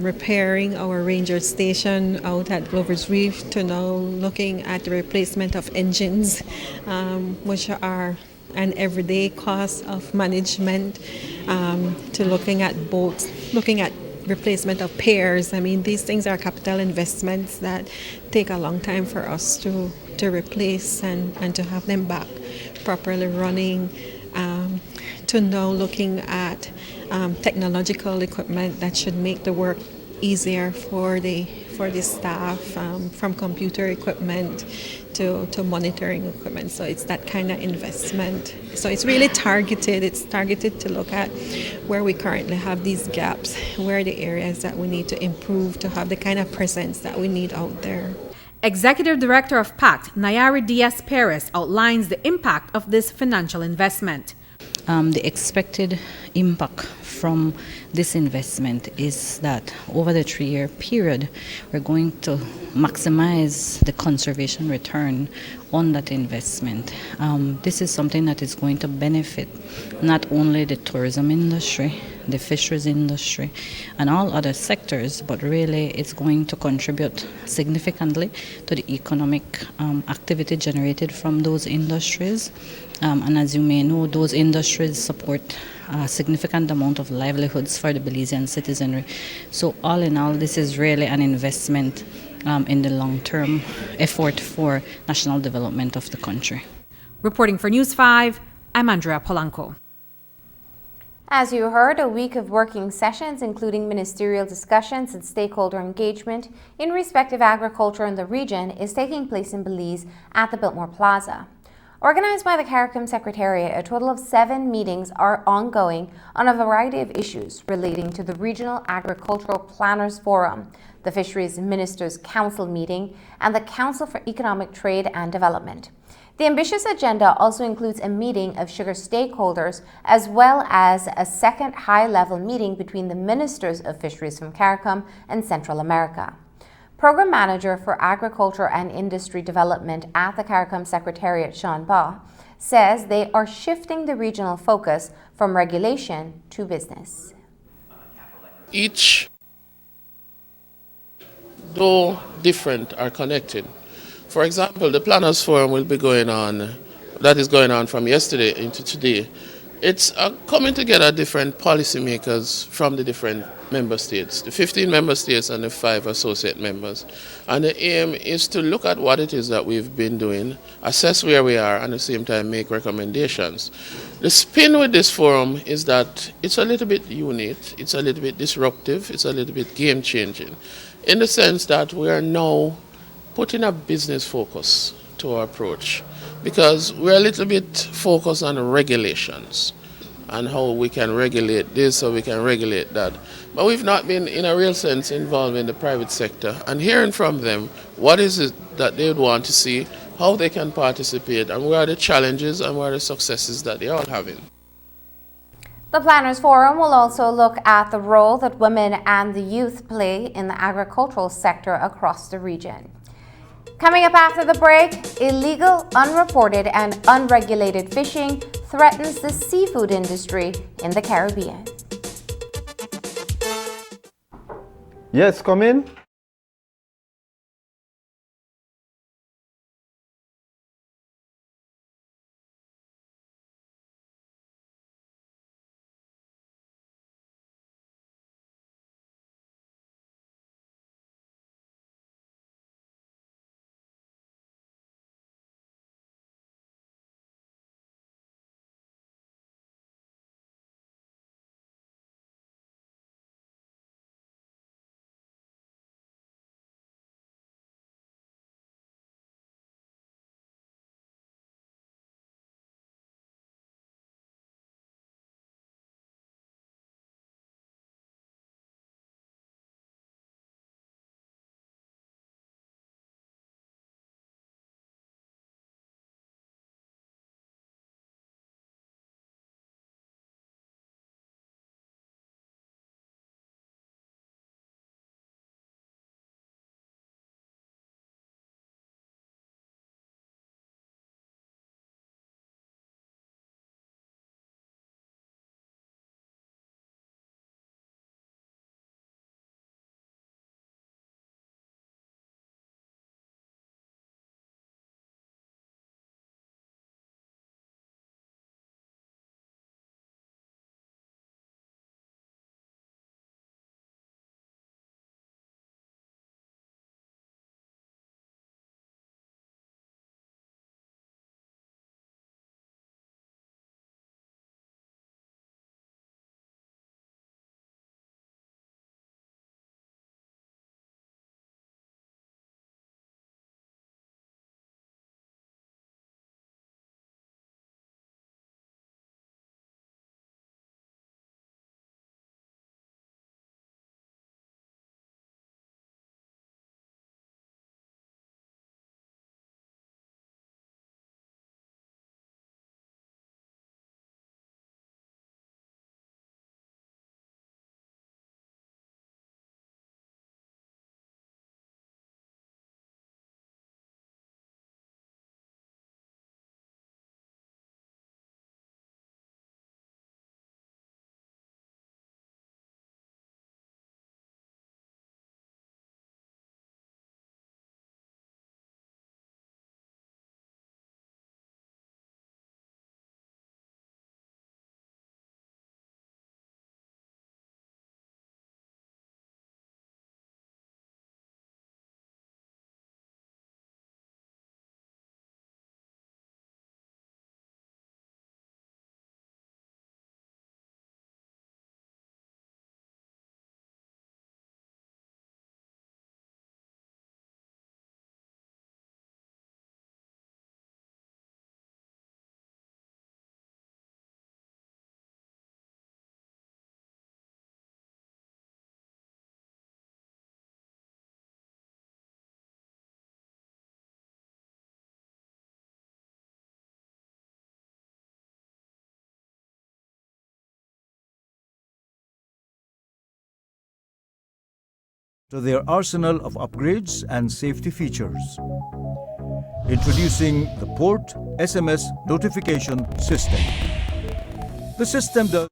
repairing our ranger station out at Glover's Reef to now looking at the replacement of engines, which are an everyday cost of management, to looking at boats, looking at replacement of pairs. I mean, these things are capital investments that take a long time for us to to replace and to have them back properly running, to now looking at technological equipment that should make the work easier for the staff, from computer equipment to monitoring equipment. So it's that kind of investment. So it's really targeted. It's targeted to look at where we currently have these gaps, where are the areas that we need to improve to have the kind of presence that we need out there. Executive Director of PACT, Nayari Diaz-Perez, outlines the impact of this financial investment. The expected impact from this investment is that over the 3-year period, we're going to maximize the conservation return on that investment. This is something that is going to benefit not only the tourism industry, the fisheries industry, and all other sectors, but really it's going to contribute significantly to the economic activity generated from those industries. And as you may know, those industries support a significant amount of livelihoods for the Belizean citizenry. So all in all, this is really an investment in the long-term effort for national development of the country. Reporting for News 5, I'm Andrea Polanco. As you heard, a week of working sessions, including ministerial discussions and stakeholder engagement in respect of agriculture in the region, is taking place in Belize at the Biltmore Plaza. Organized by the CARICOM Secretariat, a total of 7 meetings are ongoing on a variety of issues relating to the Regional Agricultural Planners Forum, the Fisheries Ministers' Council meeting, and the Council for Economic Trade and Development. The ambitious agenda also includes a meeting of sugar stakeholders, as well as a second high-level meeting between the Ministers of Fisheries from CARICOM and Central America. Program Manager for Agriculture and Industry Development at the CARICOM Secretariat, Sean Baugh, says they are shifting the regional focus from regulation to business. Each, though different, are connected. For example, the Planners Forum will be going on, that is going on from yesterday into today. It's coming together different policymakers from the different member states, the 15 member states and the 5 associate members. And the aim is to look at what it is that we've been doing, assess where we are, and at the same time make recommendations. The spin with this forum is that it's a little bit unique, it's a little bit disruptive, it's a little bit game-changing, in the sense that we are now putting a business focus to our approach, because we're a little bit focused on regulations and how we can regulate this or we can regulate that. But we've not been, in a real sense, involved in the private sector and hearing from them what is it that they would want to see, how they can participate, and what are the challenges and what are the successes that they're all having. The Planners Forum will also look at the role that women and the youth play in the agricultural sector across the region. Coming up after the break, illegal, unreported, and unregulated fishing threatens the seafood industry in the Caribbean. Yes, come in. to their arsenal of upgrades and safety features. Introducing the Port SMS Notification System. The system does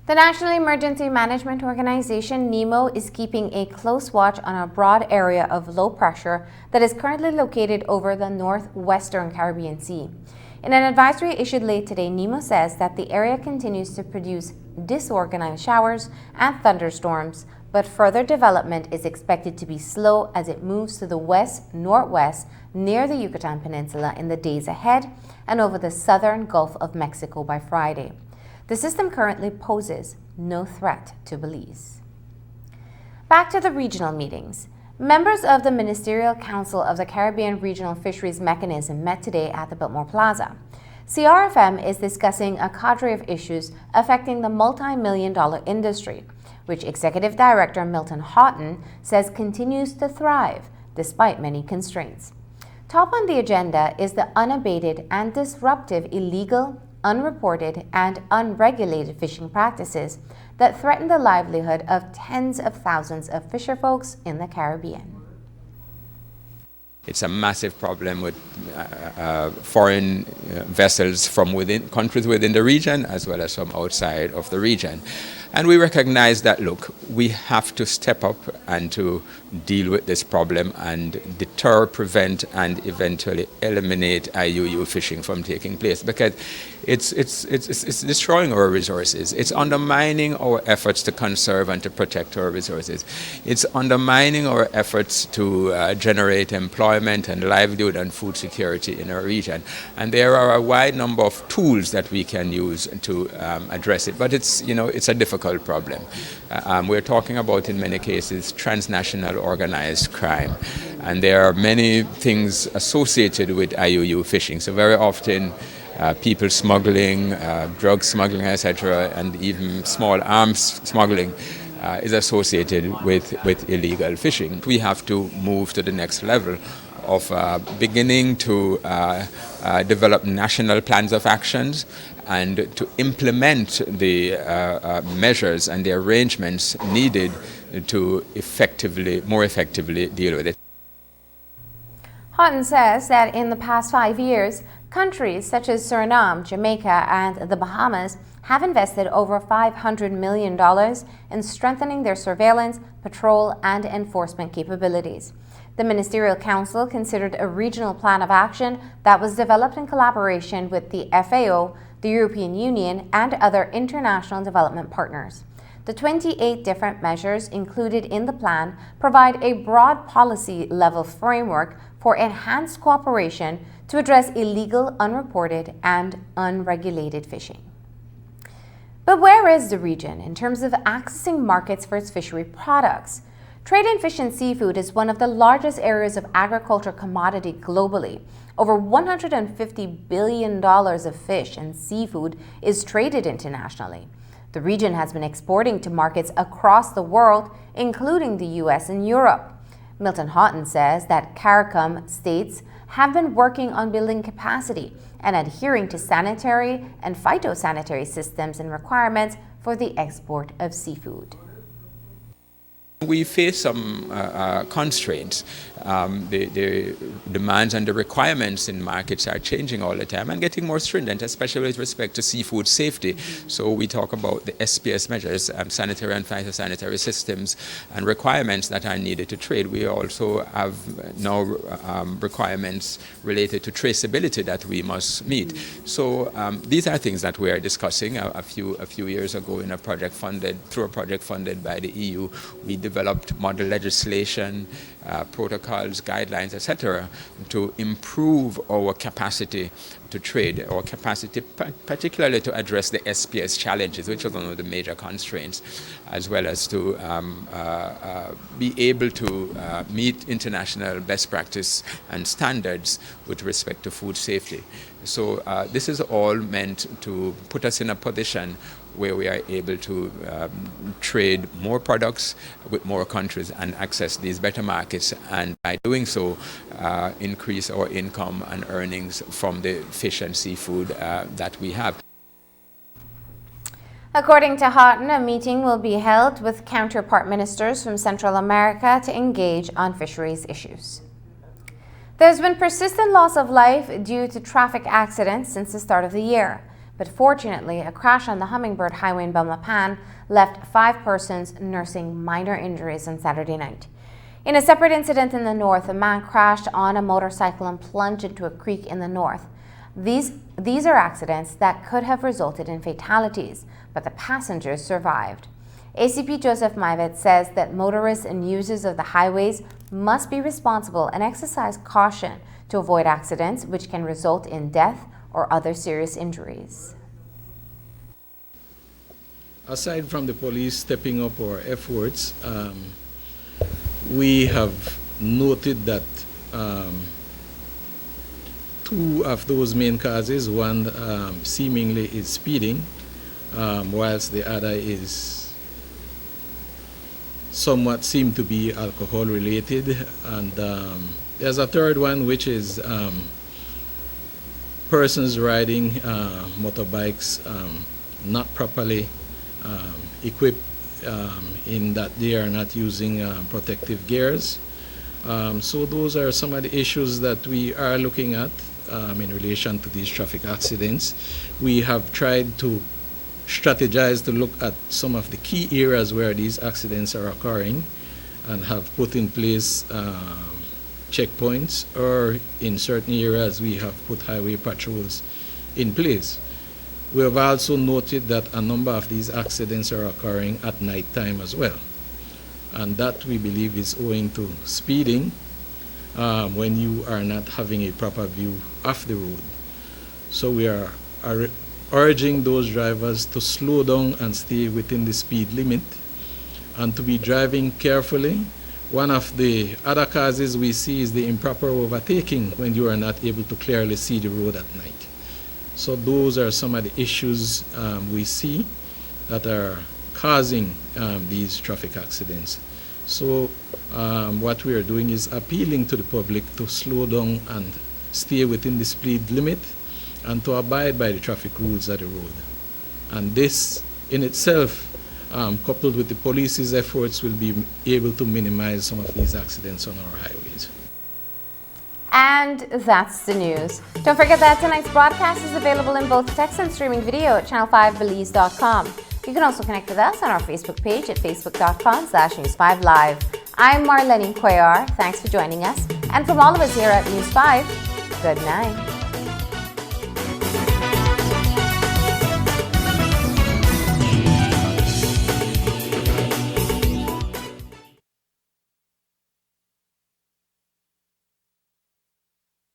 The National Emergency Management Organization, NEMO, is keeping a close watch on a broad area of low pressure that is currently located over the northwestern Caribbean Sea. In an advisory issued late today, NEMO says that the area continues to produce disorganized showers and thunderstorms, but further development is expected to be slow as it moves to the west-northwest near the Yucatan Peninsula in the days ahead and over the southern Gulf of Mexico by Friday. The system currently poses no threat to Belize. Back to the regional meetings. Members of the Ministerial Council of the Caribbean Regional Fisheries Mechanism met today at the Biltmore Plaza. CRFM is discussing a cadre of issues affecting the multi-million-dollar industry, which Executive Director Milton Houghton says continues to thrive despite many constraints. Top on the agenda is the unabated and disruptive illegal, unreported, and unregulated fishing practices that threaten the livelihood of tens of thousands of fisherfolks in the Caribbean. It's a massive problem with foreign vessels from within countries within the region as well as from outside of the region. And we recognize that, look, we have to step up and to deal with this problem and deter, prevent, and eventually eliminate IUU fishing from taking place, because it's destroying our resources. It's undermining our efforts to conserve and to protect our resources. It's undermining our efforts to generate employment and livelihood and food security in our region. And there are a wide number of tools that we can use to address it, but it's a difficult problem. We're talking about, in many cases, transnational organized crime, and there are many things associated with IUU fishing. So very often people smuggling, drug smuggling, etc., and even small arms smuggling is associated with illegal fishing. We have to move to the next level of beginning to develop national plans of actions and to implement the measures and the arrangements needed to more effectively deal with it. Houghton says that in the past 5 years, countries such as Suriname, Jamaica, and the Bahamas have invested over $500 million in strengthening their surveillance, patrol, and enforcement capabilities. The Ministerial Council considered a regional plan of action that was developed in collaboration with the FAO, the European Union, and other international development partners. The 28 different measures included in the plan provide a broad policy-level framework for enhanced cooperation to address illegal, unreported, and unregulated fishing. But where is the region in terms of accessing markets for its fishery products? Trade in fish and seafood is one of the largest areas of agriculture commodity globally. Over $150 billion of fish and seafood is traded internationally. The region has been exporting to markets across the world, including the US and Europe. Milton Houghton says that CARICOM states have been working on building capacity and adhering to sanitary and phytosanitary systems and requirements for the export of seafood. We face some constraints. The demands and the requirements in markets are changing all the time and getting more stringent, especially with respect to seafood safety. So we talk about the SPS measures, sanitary and phytosanitary systems and requirements that are needed to trade. We also have now requirements related to traceability that we must meet. So these are things that we are discussing. A few years ago in a project funded by the EU, we developed model legislation, protocols, guidelines, etc., to improve our capacity to trade, our capacity particularly to address the SPS challenges, which is one of the major constraints, as well as to be able to meet international best practice and standards with respect to food safety. So this is all meant to put us in a position where we are able to trade more products with more countries and access these better markets, and by doing so increase our income and earnings from the fish and seafood that we have. According to Houghton, a meeting will be held with counterpart ministers from Central America to engage on fisheries issues. There's been persistent loss of life due to traffic accidents since the start of the year. But fortunately, a crash on the Hummingbird Highway in Belmopan left 5 persons nursing minor injuries on Saturday night. In a separate incident in the north, a man crashed on a motorcycle and plunged into a creek in the north. These are accidents that could have resulted in fatalities, but the passengers survived. ACP Joseph Maivet says that motorists and users of the highways must be responsible and exercise caution to avoid accidents which can result in death or other serious injuries. Aside from the police stepping up our efforts, we have noted that 2 of those main causes, one seemingly is speeding, whilst the other is somewhat seem to be alcohol related, and there's a third one which is persons riding motorbikes not properly equipped in that they are not using protective gears. So those are some of the issues that we are looking at in relation to these traffic accidents. We have tried to strategize to look at some of the key areas where these accidents are occurring and have put in place checkpoints, or in certain areas we have put highway patrols in place. We have also noted that a number of these accidents are occurring at night time as well, and that we believe is owing to speeding when you are not having a proper view of the road. So we are urging those drivers to slow down and stay within the speed limit and to be driving carefully. One of the other causes we see is the improper overtaking when you are not able to clearly see the road at night. So those are some of the issues we see that are causing these traffic accidents. So what we are doing is appealing to the public to slow down and stay within the speed limit and to abide by the traffic rules of the road. And this in itself, coupled with the police's efforts, will be able to minimize some of these accidents on our highways. And that's the news. Don't forget that tonight's broadcast is available in both text and streaming video at channel5belize.com. You can also connect with us on our Facebook page at facebook.com/News5Live. I'm Marlene Cuellar. Thanks for joining us. And from all of us here at News 5, good night.